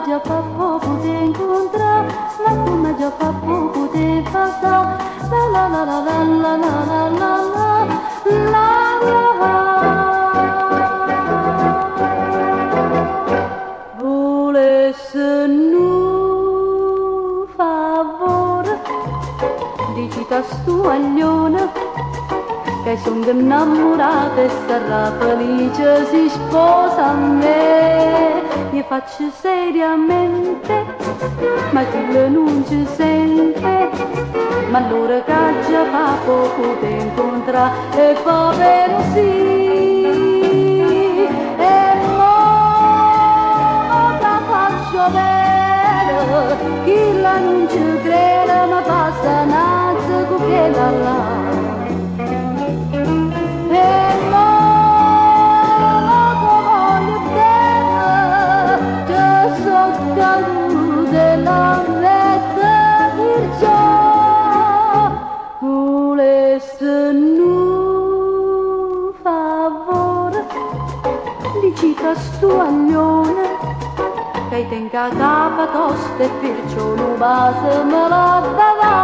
già fa poco te incontrare, ma come già fa poco te passare, la la la la la la la la la la. Volesse nu favore, dici ta stuaglione, che sono innamorata e sarà felice si sposa a me. Gli faccio seriamente, ma chi non ci sente, ma allora che già fa poco te incontra e fa vero sì. E mo la faccio bene, chi la non ci crede ma passa nazza con quella là. Della vetta perciò volesse nu favore, dici ta stuaglione, che tenga capa tosta e perciò nu base me la dava.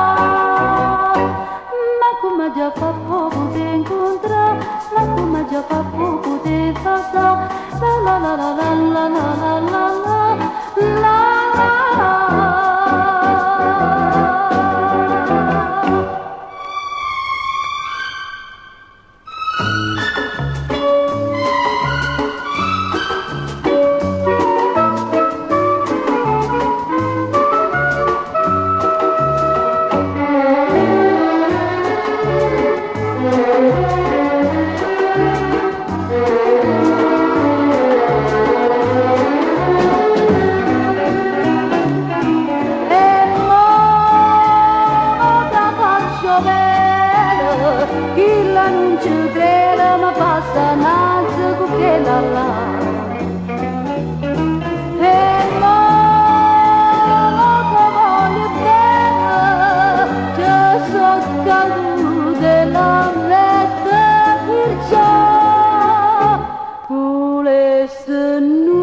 Ma come già fa poco te incontra, ma come già fa poco te passa, la la la la la la la la la la. Chi la non ci crede ma passa nazza con quella là. E mo che voglio bene, che so cadute la vetta perciò volesse nu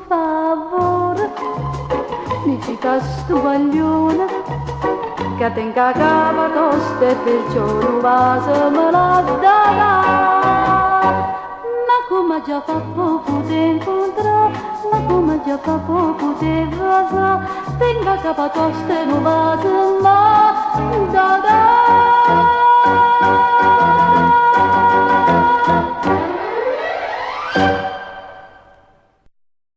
favore, dici ta stuaglione, che tenga capa tosta e perciò non va se me la darà. Ma come già fa poco te incontra, ma come già fa poco te va, tenga capa tosta e non va se me la darà.